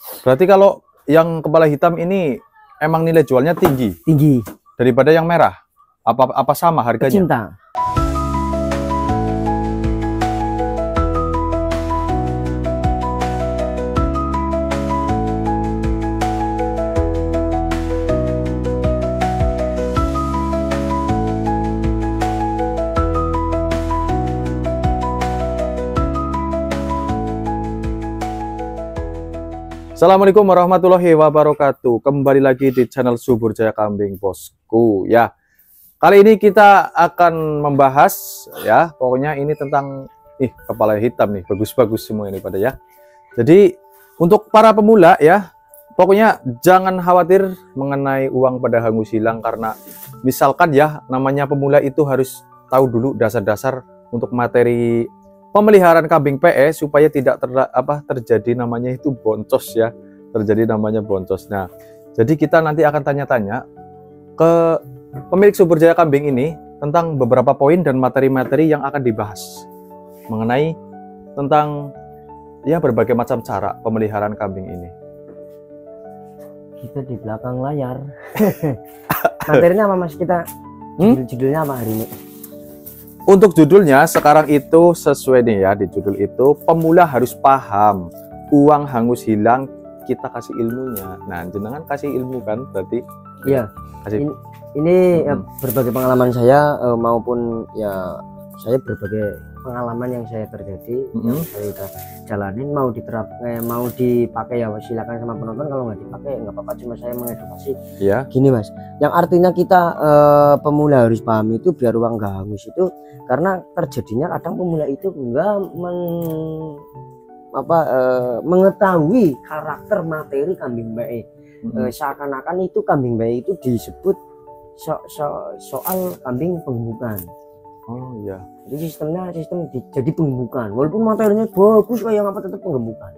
Berarti kalau yang kepala hitam ini emang nilai jualnya tinggi daripada yang merah? Apa sama harganya? Pecinta. Assalamualaikum warahmatullahi wabarakatuh. Kembali lagi di channel Subur Jaya Kambing bosku ya. Kali ini kita akan membahas ya, pokoknya ini tentang kepala hitam nih, bagus-bagus semua ini pada ya. Jadi untuk para pemula ya, pokoknya jangan khawatir mengenai uang pada hangus hilang, karena misalkan ya, namanya pemula itu harus tahu dulu dasar-dasar untuk materi pemeliharaan kambing PE supaya tidak terjadi namanya itu boncos ya, terjadi namanya boncos. Nah, jadi kita nanti akan tanya-tanya ke pemilik Subur Jaya Kambing ini tentang beberapa poin dan materi-materi yang akan dibahas mengenai tentang ya berbagai macam cara pemeliharaan kambing ini. Kita di belakang layar. Materinya apa mas kita? Judulnya apa hari ini? Untuk judulnya sekarang itu sesuai nih ya, di judul itu pemula harus paham uang hangus hilang, kita kasih ilmunya. Nah, jenengan kasih ilmu kan berarti? Iya. Ini ya, berbagai pengalaman saya maupun ya saya berbagai pengalaman yang saya terjadi, yang saya udah jalanin, mau dipakai ya silakan sama penonton, kalau nggak dipakai nggak apa-apa, cuma saya mengedukasi. Ya. Gini mas, yang artinya kita pemula harus paham itu biar uang nggak hangus itu karena terjadinya kadang pemula itu nggak mengetahui karakter materi kambing bae. Seakan-akan itu kambing bae itu disebut soal kambing penggemukan. Oh iya. Jadi sistem jadi penggemukan. Walaupun materinya bagus kayak apa, tetap penggemukan.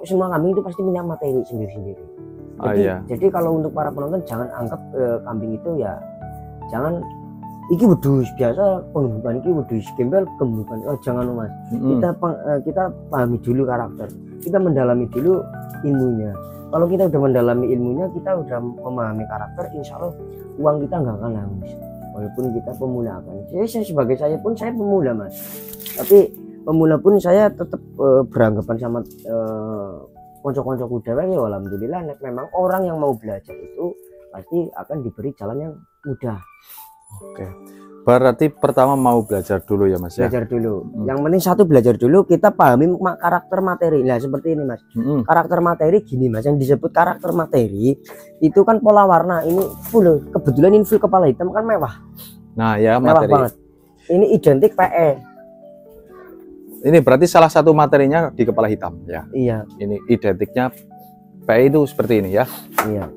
Semua kambing itu pasti punya materi sendiri-sendiri. Jadi kalau untuk para penonton jangan anggap kambing itu ya jangan iki wedhus biasa penggemukan, iki wedhus gembel penggemukan. Oh jangan mas. Kita pahami dulu karakter. Kita mendalami dulu ilmunya. Kalau kita udah mendalami ilmunya, kita udah memahami karakter, insya Allah uang kita nggak akan hangus. Walaupun kita pemula kan, saya sebagai saya pun saya pemula mas, tapi pemula pun saya tetap beranggapan sama konco-konco kuda ya. Alhamdulillah memang orang yang mau belajar itu pasti akan diberi jalan yang mudah. Oke, berarti pertama mau belajar dulu ya mas ya. Belajar dulu. Yang penting satu, belajar dulu, kita pahami karakter materi. Nah seperti ini mas, karakter materi gini mas, yang disebut karakter materi itu kan pola warna. Ini full, kebetulan ini full kepala hitam kan mewah. Nah ya, mewah materi banget. Ini identik PE. Ini berarti salah satu materinya di kepala hitam ya. Iya. Ini identiknya PE itu seperti ini ya. Iya.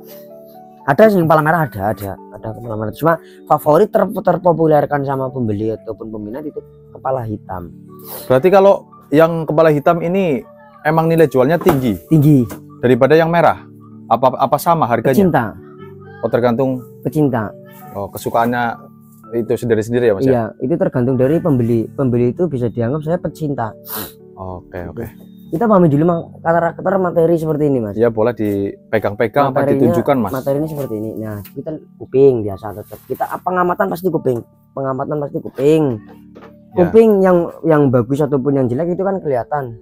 Ada yang kepala merah, ada kepala merah. Cuma favorit terpopulerkan sama pembeli ataupun peminat itu kepala hitam. Berarti kalau yang kepala hitam ini emang nilai jualnya tinggi daripada yang merah? Apa sama harganya? Pecinta. Oh tergantung pecinta. Oh kesukaannya itu sendiri-sendiri ya mas? Iya, itu tergantung dari pembeli. Pembeli itu bisa dianggap saya pecinta. Oke. Kita pahami dulu karakter materi seperti ini mas. Ya boleh dipegang-pegang apa ditunjukkan mas. Materi ini seperti ini. Nah kita kuping biasa tetap. Kita pengamatan pasti kuping. Kuping yang bagus ataupun yang jelek itu kan kelihatan.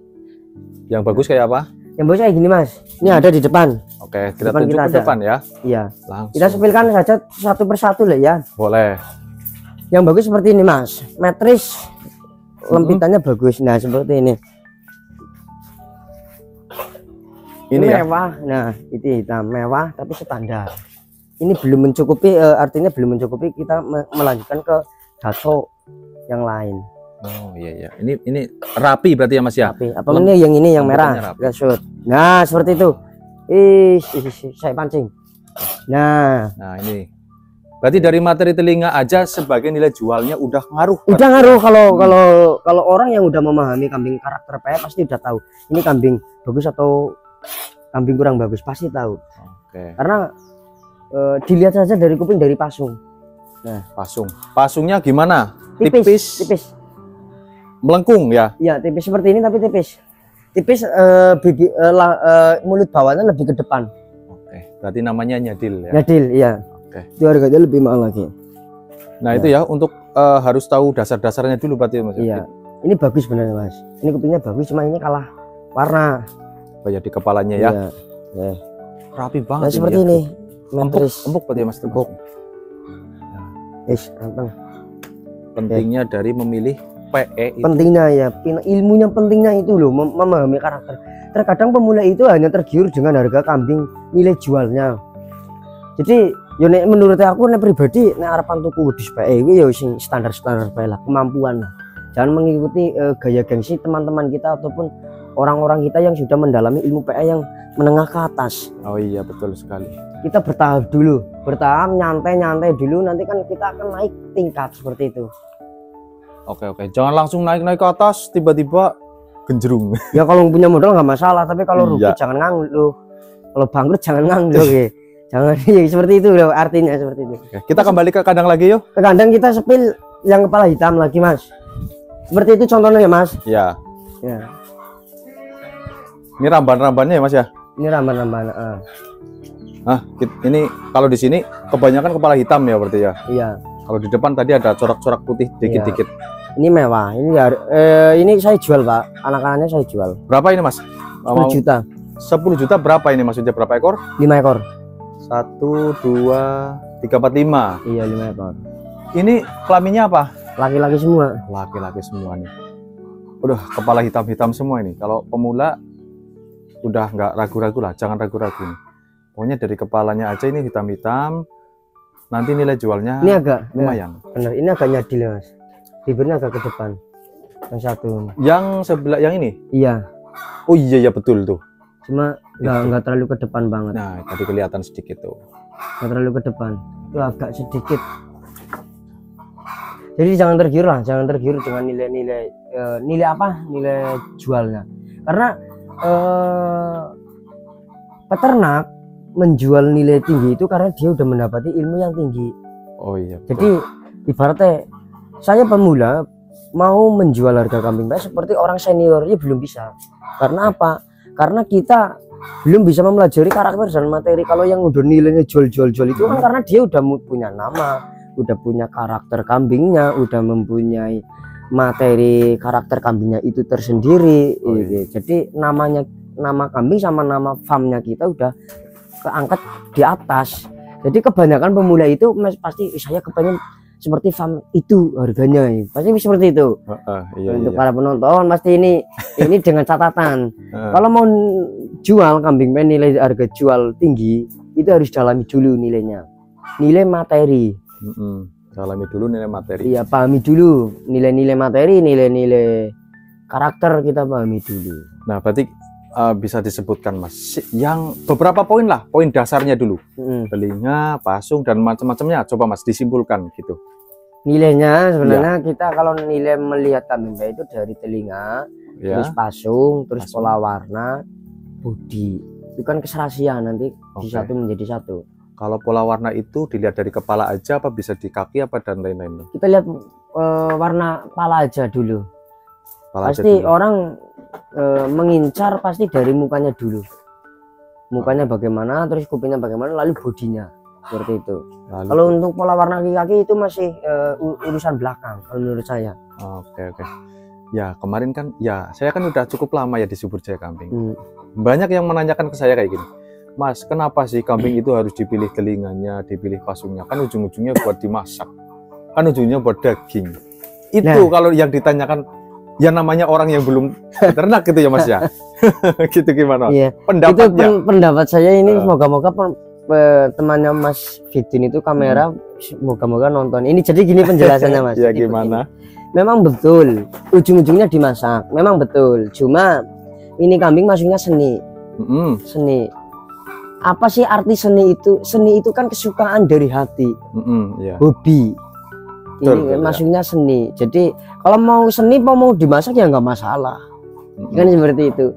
Yang bagus kayak apa? Yang bagus kayak gini mas. Ini ada di depan. Oke, kita tunjuk ke depan ya. Iya. Langsung. Kita sepilkan saja satu persatu lah ya. Boleh. Yang bagus seperti ini mas. Metris lempitannya bagus. Nah seperti ini. Ini mewah ya? Nah itu hitam mewah tapi standar. Ini belum mencukupi, artinya belum mencukupi kita melanjutkan ke daso yang lain. Oh iya. Ini rapi berarti ya mas ya. Rapi. Apa ini yang merah gasut. Nah seperti itu. Saya pancing. Nah ini berarti dari materi telinga aja sebagai nilai jualnya udah ngaruh. Udah ngaruh. Kalau orang yang udah memahami kambing karakter PE pasti udah tahu ini kambing bagus atau kambing kurang bagus, pasti tahu. Oke. Karena dilihat saja dari kuping, dari pasung. Nah, pasungnya gimana? Tipis. Melengkung ya? Iya, tipis seperti ini tapi tipis. tipis, mulut bawahnya lebih ke depan. Oke, berarti namanya nyadil ya. Nyadil, iya. Oke. Itu harganya lebih mahal lagi. Nah, itu ya untuk harus tahu dasar-dasarnya dulu berarti Mas. Iya. Ini bagus sebenarnya Mas. Ini kupingnya bagus, cuma ini kalah warna. Kayak di kepalanya ya. Iya. Ya. Rapi banget. Nah, seperti ini. Empuk berarti Mas. Empuk. Anteng. Pentingnya dari memilih PE itu. Pentingnya ya, ilmunya pentingnya itu loh, memahami karakter. Terkadang pemula itu hanya tergiur dengan harga kambing, nilai jualnya. Jadi yo nek menurut aku nek pribadi nek harapan tuku wedhus PE kuwi yo sing standar-standar bae lah, kemampuan lah. Jangan mengikuti gaya gengsi teman-teman kita ataupun orang-orang kita yang sudah mendalami ilmu PE yang menengah ke atas. Oh iya, betul sekali. Kita bertahap dulu, bertahap nyantai dulu, nanti kan kita akan naik tingkat seperti itu. Oke, jangan langsung naik ke atas tiba-tiba genjerung. Ya kalau punya modal nggak masalah, tapi kalau rugi Iya. jangan nganggur. Kalau bangkrut jangan nganggur ya. Jangan ya, seperti itu loh, artinya seperti itu. Oke, kita kembali ke kandang lagi yuk. Ke kandang kita sepil yang kepala hitam lagi Mas. Seperti itu contohnya ya Mas. Ya. Ya. Ini ramban-rambannya ya Mas ya. Ini ramban-ramban. Ini kalau di sini kebanyakan kepala hitam ya berarti ya. Iya. Kalau di depan tadi ada corak-corak putih dikit-dikit. Ini mewah. Ini ini saya jual Pak. Anak-anaknya saya jual. Berapa ini Mas? 10 juta. 10 juta berapa ini maksudnya, berapa ekor? 5 ekor. 1, 2, 3, 4, 5. Iya 5 ekor. Ini kelaminnya apa? Laki-laki semua. Laki-laki semua nih. Udah kepala hitam-hitam semua ini. Kalau pemula udah nggak ragu-ragu lah, jangan ragu-ragu nih. Pokoknya dari kepalanya aja ini hitam-hitam. Nanti nilai jualnya Ini agak lumayan. Bener, ini agak nyadil Mas. Bibirnya agak ke depan. Yang satu. Yang sebelah yang ini? Iya. Oh iya ya betul tuh. Cuma nggak terlalu ke depan banget. Nah, tadi kelihatan sedikit tuh. Nggak terlalu ke depan. Itu agak sedikit. Jadi jangan tergiur lah, jangan tergiur dengan nilai-nilai nilai jualnya. Karena peternak menjual nilai tinggi itu karena dia udah mendapati ilmu yang tinggi. Oh iya. Betul. Jadi ibaratnya saya pemula mau menjual harga kambing baik seperti orang senior ya belum bisa. Karena apa? Karena kita belum bisa mempelajari karakter dan materi. Kalau yang udah nilainya jual itu kan karena dia udah punya nama, udah punya karakter kambingnya, udah mempunyai materi karakter kambingnya itu tersendiri. Oh, iya. Jadi nama kambing sama nama farmnya kita udah keangkat di atas. Jadi kebanyakan pemula itu pasti saya kepengen seperti farm itu harganya, pasti seperti itu. Iya, Untuk iya. para penonton pasti ini dengan catatan. Kalau mau jual kambing nilai harga jual tinggi itu harus dalami dulu nilainya, nilai materi. Dalami dulu nilai materi. Iya, pahami dulu nilai-nilai materi, nilai-nilai karakter kita pahami dulu. Nah, berarti bisa disebutkan Mas yang beberapa poin lah, poin dasarnya dulu. Telinga, pasung dan macam-macamnya. Coba Mas disimpulkan gitu. Nilainya sebenarnya kita kalau nilai melihat kambing bayi itu dari telinga, terus pasung, terus pola warna, bodi. Itu kan keserasian nanti disatu menjadi satu. Kalau pola warna itu dilihat dari kepala aja apa bisa di kaki apa dan lain-lain? Kita lihat warna kepala aja dulu. Kepala pasti aja dulu. orang mengincar pasti dari mukanya dulu. Mukanya bagaimana, terus kupingnya bagaimana, lalu bodinya seperti itu. Lalu, kalau untuk pola warna kaki itu masih urusan belakang kalau menurut saya. Oke. Ya kemarin kan, ya saya kan udah cukup lama ya di Subur Jaya Kambing. Banyak yang menanyakan ke saya kayak gini, Mas, kenapa sih kambing itu harus dipilih telinganya, dipilih pasungnya? Kan ujung-ujungnya buat dimasak, kan ujungnya buat daging. Itu kalau yang ditanyakan, ya namanya orang yang belum ternak gitu ya Mas ya. Gitu gimana? Iya. Pendapatnya? Itu pendapat saya ini semoga-moga temannya Mas Fidin itu kamera semoga-moga nonton. Ini jadi gini penjelasannya Mas. Ya gimana? Memang betul ujung-ujungnya dimasak. Memang betul. Cuma ini kambing masuknya seni. Seni. Apa sih arti seni itu? Seni itu kan kesukaan dari hati. Hobi. Ini masuknya seni. Jadi kalau mau seni mau dimasak ya nggak masalah. Kan seperti itu.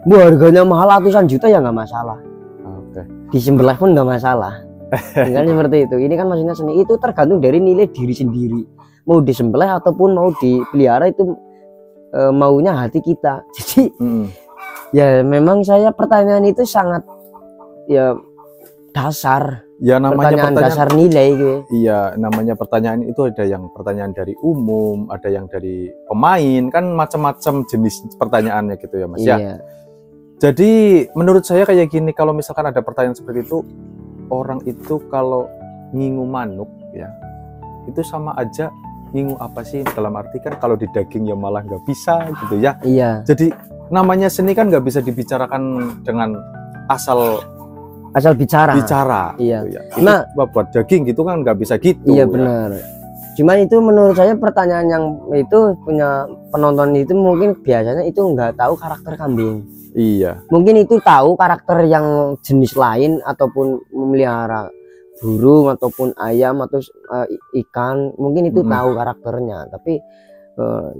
Bu harganya mahal ratusan juta ya nggak masalah. Disembelih pun nggak masalah. Kan seperti itu. Ini kan maksudnya seni itu tergantung dari nilai diri sendiri. Mau disembelih ataupun mau dipelihara itu maunya hati kita. Jadi Ya memang saya pertanyaan itu sangat ya dasar. Ya namanya pertanyaan dasar nilai gitu. Iya, namanya pertanyaan itu ada yang pertanyaan dari umum, ada yang dari pemain, kan macam-macam jenis pertanyaannya gitu ya Mas Iya. ya. Jadi menurut saya kayak gini, kalau misalkan ada pertanyaan seperti itu, orang itu kalau ngingu manuk ya, itu sama aja ngingu apa sih, dalam arti kan kalau di daging ya malah nggak bisa gitu ya. Iya. Jadi namanya seni kan nggak bisa dibicarakan dengan asal bicara. gitu Iya. ya. Nah, buat daging gitu kan nggak bisa gitu. Iya ya. benar. Cuman itu menurut saya pertanyaan yang itu punya penonton itu mungkin biasanya itu nggak tahu karakter kambing. Iya. Mungkin itu tahu karakter yang jenis lain ataupun memelihara burung ataupun ayam atau ikan, mungkin itu tahu karakternya. Tapi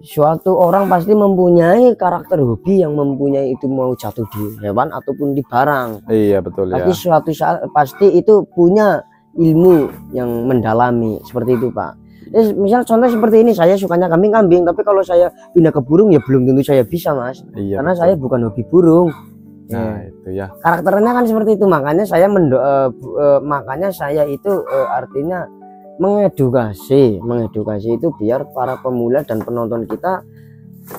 suatu orang pasti mempunyai karakter hobi yang mempunyai itu, mau jatuh di hewan ataupun di barang. Iya betul. Tapi ya. suatu saat pasti itu punya ilmu yang mendalami seperti itu Pak. Misal contoh seperti ini, saya sukanya kambing, tapi kalau saya pindah ke burung ya belum tentu saya bisa Mas. Iya, karena betul. saya bukan hobi burung. Nah itu ya. Karakternya kan seperti itu, makanya saya makanya saya itu artinya mengedukasi itu biar para pemula dan penonton kita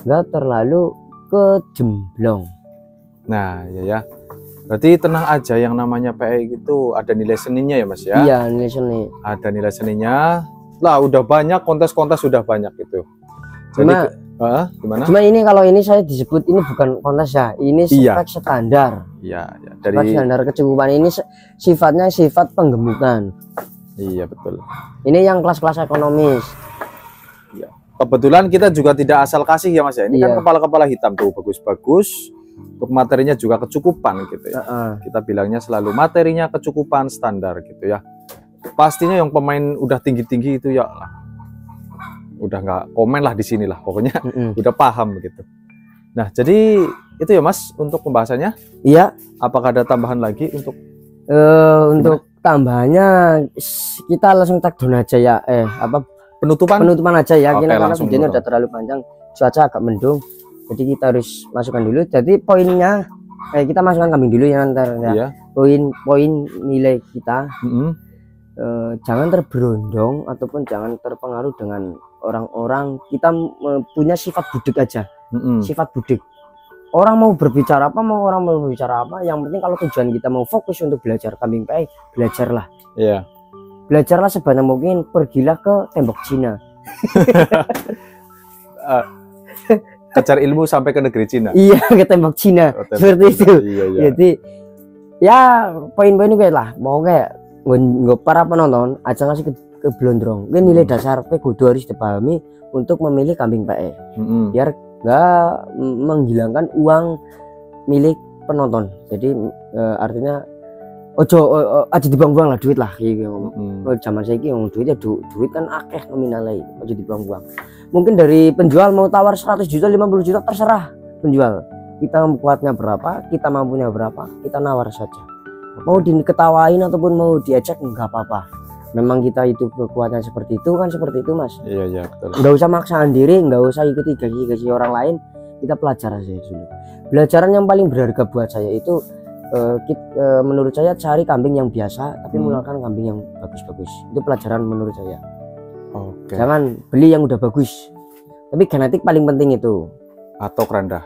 nggak terlalu kejemblong. Nah ya. Berarti tenang aja, yang namanya PE itu ada nilai seninya ya Mas ya. Iya, nilai seni. Ada nilai seninya. Lah udah banyak kontes-kontes, sudah banyak gitu. Jadi gimana? Cuma ini kalau ini saya disebut ini bukan kontes ya, ini spek standar. Iya, ya. Spek standar kecukupan ini sifatnya sifat penggemukan. Iya betul. Ini yang kelas-kelas ekonomis. Ya. Kebetulan kita juga tidak asal kasih ya Mas ya. Ini kan kepala-kepala hitam tuh bagus-bagus. Untuk materinya juga kecukupan gitu ya. Kita bilangnya selalu materinya kecukupan standar gitu ya. Pastinya yang pemain udah tinggi-tinggi itu ya udah nggak komen lah di sini lah, pokoknya udah paham gitu. Nah jadi itu ya Mas untuk pembahasannya. Iya. Apakah ada tambahan lagi untuk tambahannya kita langsung down aja ya, penutupan aja ya. Oke, karena videonya udah terlalu panjang, cuaca agak mendung, jadi kita harus masukkan dulu. Jadi poinnya kita masukkan kambing dulu ya ntar ya. Iya. Poin nilai kita. Jangan terberondong ataupun jangan terpengaruh dengan orang-orang. Kita punya sifat budik aja. Sifat budik. Orang mau berbicara apa, yang penting kalau tujuan kita mau fokus untuk belajar kambing PE, belajarlah. Iya. Belajarlah sebanyak mungkin, pergilah ke tembok Cina. Kejar ilmu sampai ke negeri Cina. Iya, ke tembok Cina. Seperti itu. Iya. Jadi ya poin-poin itu lah, mau kayak nggak para penonton aja ngasih ke blondrong. Nilai dasar P-Godo harus dipahami untuk memilih kambing PE. Biar nggak menghilangkan uang milik penonton. Jadi artinya aja dibuang-buang lah duit lah gitu. Zaman saya yang duitnya duit kan akeh nominalnya, aja dibuang-buang. Mungkin dari penjual mau tawar 100 juta 50 juta terserah penjual. Kita kuatnya berapa, kita mampunya berapa, kita nawar saja. Mau diketawain ataupun mau diajak nggak apa-apa. Memang kita itu kekuatan seperti itu kan, seperti itu Mas. Iya betul. Nggak usah maksaan diri, nggak usah ikuti gaji orang lain. Kita pelajar aja dulu. Pelajaran yang paling berharga buat saya itu menurut saya cari kambing yang biasa tapi mengeluarkan kambing yang bagus-bagus. Itu pelajaran menurut saya. Jangan beli yang udah bagus. Tapi genetik paling penting itu. Atau keranda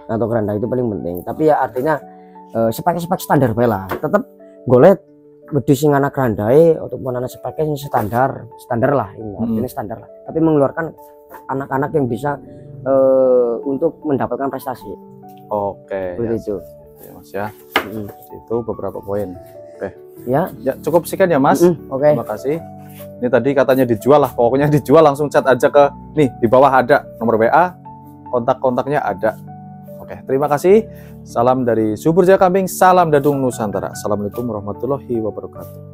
itu paling penting. Tapi ya artinya spek standar lah. Tetap golet wedhus sing anak randae ataupun anak speknya yang standar lah, ini artinya standar lah, tapi mengeluarkan anak-anak yang bisa untuk mendapatkan prestasi. Seperti itu ya Mas ya. Itu beberapa poin. Ya cukup sekian ya Mas. Terima kasih. Ini tadi katanya dijual lah, pokoknya dijual langsung chat aja ke nih di bawah ada nomor WA, kontak-kontaknya ada. Terima kasih. Salam dari Subur Jaya Kambing, salam Dadung Nusantara. Assalamualaikum warahmatullahi wabarakatuh.